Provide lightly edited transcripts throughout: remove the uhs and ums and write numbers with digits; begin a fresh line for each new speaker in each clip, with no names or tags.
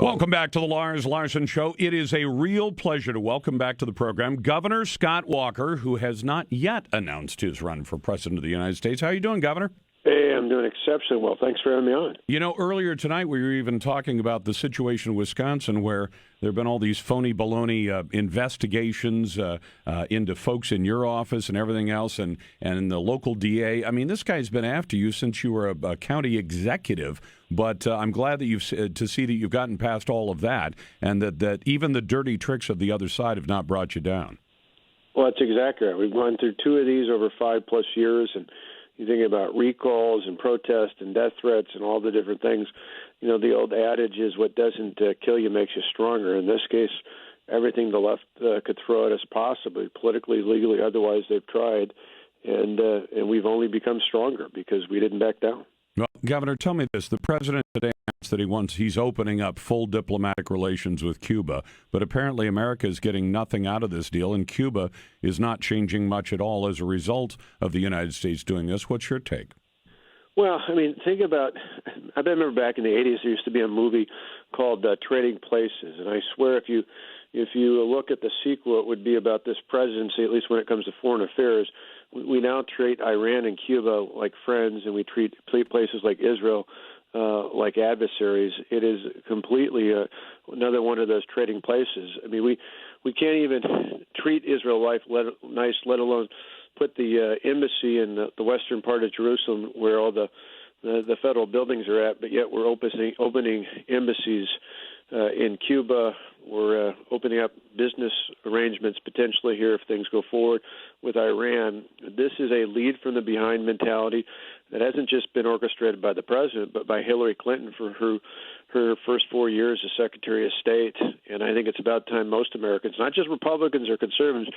Welcome back to the Lars Larson Show. It is a real pleasure to welcome back to the program Governor Scott Walker, who has not yet announced his run for President of the United States. How are you doing, Governor?
Hey, I'm doing exceptionally well. Thanks for having me on.
You know, earlier tonight we were even talking about the situation in Wisconsin where there have been all these phony baloney investigations into folks in your office and everything else, and the local DA. I mean, this guy's been after you since you were a county executive, but I'm glad that to see that you've gotten past all of that, and that even the dirty tricks of the other side have not brought you down.
Well, that's exactly right. We've gone through two of these over 5+ years, and you think about recalls and protests and death threats and all the different things. You know, the old adage is what doesn't kill you makes you stronger. In this case, everything the left could throw at us possibly, politically, legally, otherwise they've tried. And we've only become stronger because we didn't back down.
Well, Governor, tell me this. The president today announced that he's opening up full diplomatic relations with Cuba, but apparently America is getting nothing out of this deal, and Cuba is not changing much at all as a result of the United States doing this. What's your take?
Well, I mean, think about, I remember back in the 80s there used to be a movie called Trading Places, and I swear if you look at the sequel, it would be about this presidency, at least when it comes to foreign affairs. We now treat Iran and Cuba like friends, and we treat places like Israel like adversaries. It is completely another one of those trading places. I mean, we can't even treat Israel nice, let alone put the embassy in the western part of Jerusalem where all the federal buildings are at, but yet we're opening embassies in Cuba. We're opening up business arrangements potentially here if things go forward with Iran. This is a lead from the behind mentality that hasn't just been orchestrated by the president, but by Hillary Clinton for her first 4 years as Secretary of State. And I think it's about time most Americans, not just Republicans or conservatives,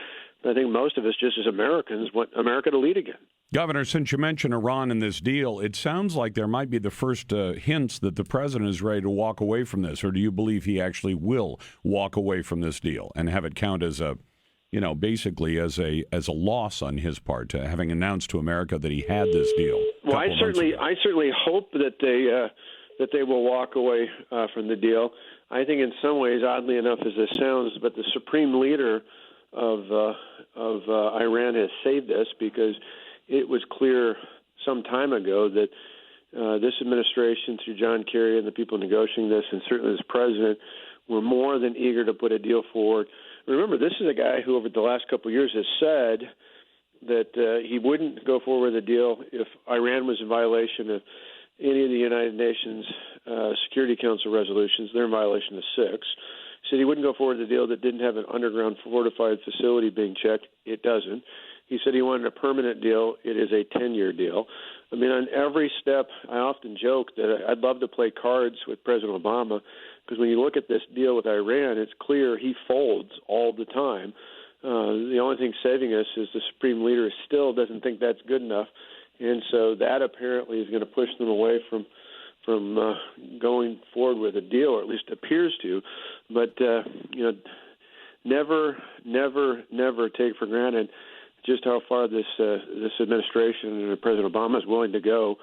but I think most of us just as Americans want America to lead again.
Governor, since you mentioned Iran in this deal, it sounds like there might be the first hints that the president is ready to walk away from this, or do you believe he actually will walk away from this deal and have it count as basically as a loss on his part, having announced to America that he had this deal?
Well, I certainly hope that they will walk away from the deal. I think in some ways, oddly enough as this sounds, but the supreme leader of Iran has saved us, because it was clear some time ago that this administration, through John Kerry and the people negotiating this, and certainly this president, were more than eager to put a deal forward. Remember, this is a guy who over the last couple of years has said that he wouldn't go forward with a deal if Iran was in violation of any of the United Nations Security Council resolutions. They're in violation of 6. He said he wouldn't go forward with a deal that didn't have an underground fortified facility being checked. It doesn't. He said he wanted a permanent deal. It is a 10-year deal. I mean, on every step, I often joke that I'd love to play cards with President Obama, because when you look at this deal with Iran, it's clear he folds all the time. The only thing saving us is the supreme leader still doesn't think that's good enough, and so that apparently is going to push them away from going forward with a deal, or at least appears to. But never take for granted just how far this administration and President Obama is willing to go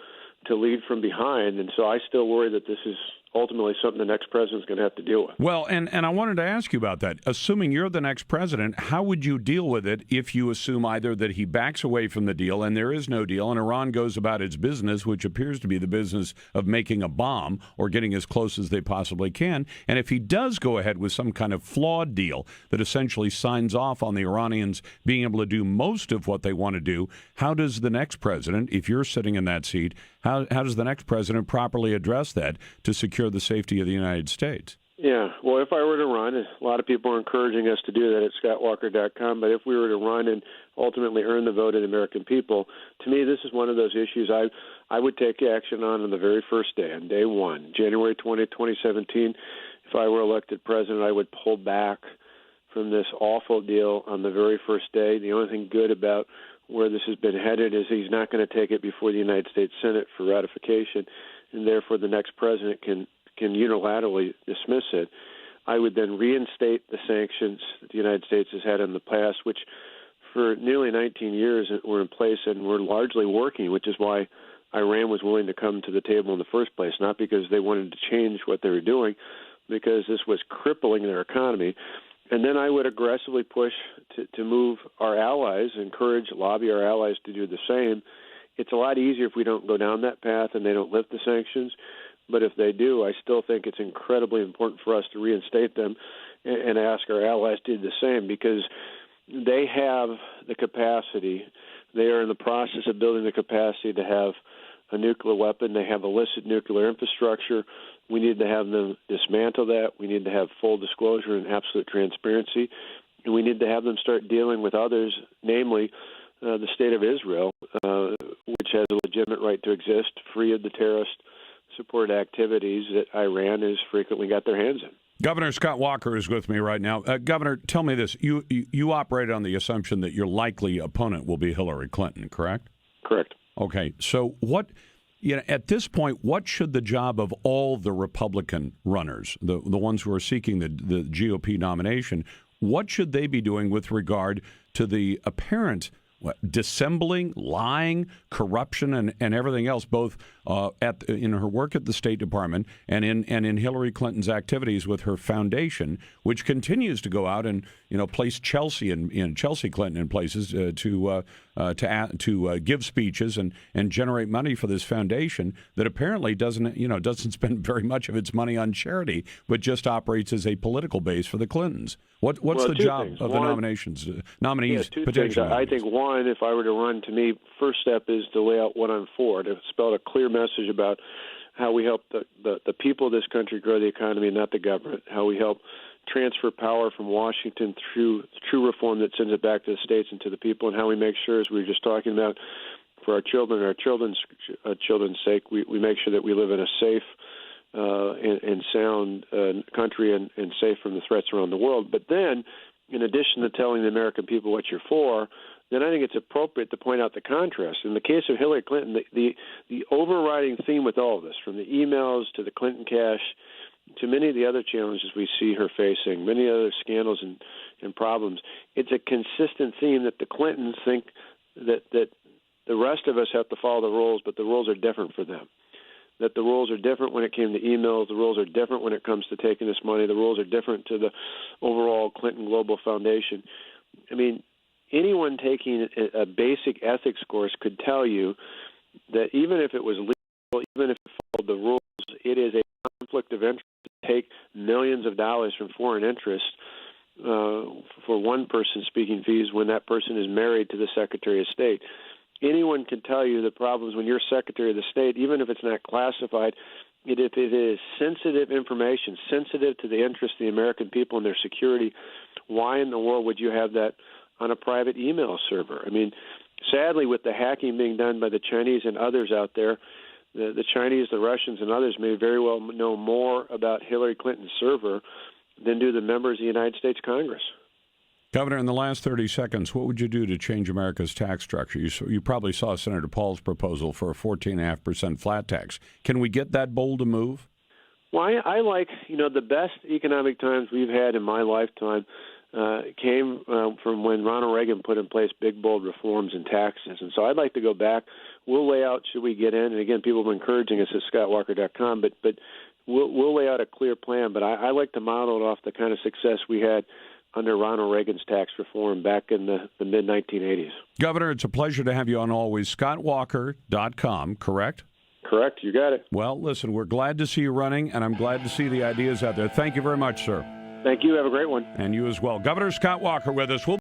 to lead from behind. And so I still worry that this is ultimately something the next president's going to have to deal with.
Well, and I wanted to ask you about that. Assuming you're the next president, how would you deal with it if you assume either that he backs away from the deal and there is no deal and Iran goes about its business, which appears to be the business of making a bomb or getting as close as they possibly can, and if he does go ahead with some kind of flawed deal that essentially signs off on the Iranians being able to do most of what they want to do, how does the next president, if you're sitting in that seat, how does the next president properly address that to secure the safety of the United States?
Yeah, well, if I were to run, a lot of people are encouraging us to do that at scottwalker.com, but if we were to run and ultimately earn the vote of the American people, to me this is one of those issues I would take action on the very first day, on day one, January 20th, 2017. If I were elected president, I would pull back from this awful deal on the very first day. The only thing good about where this has been headed is he's not going to take it before the United States Senate for ratification, and therefore the next president can unilaterally dismiss it. I would then reinstate the sanctions that the United States has had in the past, which for nearly 19 years were in place and were largely working, which is why Iran was willing to come to the table in the first place, not because they wanted to change what they were doing, because this was crippling their economy. And then I would aggressively push to move our allies, encourage, lobby our allies to do the same. It's a lot easier if we don't go down that path and they don't lift the sanctions. But if they do, I still think it's incredibly important for us to reinstate them and ask our allies to do the same, because they have the capacity. They are in the process of building the capacity to have a nuclear weapon. They have illicit nuclear infrastructure. We need to have them dismantle that. We need to have full disclosure and absolute transparency. And we need to have them start dealing with others, namely the state of Israel, which has a legitimate right to exist, free of the terrorist-supported activities that Iran has frequently got their hands in.
Governor Scott Walker is with me right now. Governor, tell me this. You operate on the assumption that your likely opponent will be Hillary Clinton, correct?
Correct.
Okay. So at this point, what should the job of all the Republican runners, the ones who are seeking the GOP nomination, what should they be doing with regard to the apparent dissembling, lying, corruption, and everything else, both in her work at the State Department and in Hillary Clinton's activities with her foundation, which continues to go out and place Chelsea Clinton in places to give speeches and generate money for this foundation that apparently doesn't spend very much of its money on charity, but just operates as a political base for the Clintons. What's the job of the nominees potentially?
I think one, if I were to run, to me, first step is to lay out what I'm for, to spell a clear message about how we help the people of this country grow the economy, not the government, how we help transfer power from Washington through true reform that sends it back to the states and to the people, and how we make sure, as we were just talking about, for our children and our children's sake, we make sure that we live in a safe and sound country and safe from the threats around the world. But then, in addition to telling the American people what you're for, then I think it's appropriate to point out the contrast. In the case of Hillary Clinton, the overriding theme with all of this, from the emails to the Clinton cash to many of the other challenges we see her facing, many other scandals and problems, it's a consistent theme that the Clintons think that the rest of us have to follow the rules, but the rules are different for them. That the rules are different when it came to emails, the rules are different when it comes to taking this money, the rules are different to the overall Clinton Global Foundation. I mean, anyone taking a basic ethics course could tell you that even if it was legal, even if it followed the rules, it is a conflict of interest to take millions of dollars from foreign interest for one person speaking fees when that person is married to the Secretary of State. Anyone can tell you the problems when you're Secretary of the State, even if it's not classified, if it is sensitive information, sensitive to the interests of the American people and their security, why in the world would you have that on a private email server? I mean, sadly, with the hacking being done by the Chinese and others out there, the Chinese, the Russians, and others may very well know more about Hillary Clinton's server than do the members of the United States Congress.
Governor, in the last 30 seconds, what would you do to change America's tax structure? You probably saw Senator Paul's proposal for a 14.5% flat tax. Can we get that bold a move?
Well, I like, the best economic times we've had in my lifetime came from when Ronald Reagan put in place big, bold reforms in taxes. And so I'd like to go back. We'll lay out, should we get in, and again, people have been encouraging us at scottwalker.com, but we'll lay out a clear plan. But I like to model it off the kind of success we had under Ronald Reagan's tax reform back in the mid-1980s.
Governor, it's a pleasure to have you on always. scottwalker.com, correct?
Correct. You got it.
Well, listen, we're glad to see you running, and I'm glad to see the ideas out there. Thank you very much, sir.
Thank you. Have a great one.
And you as well. Governor Scott Walker with us.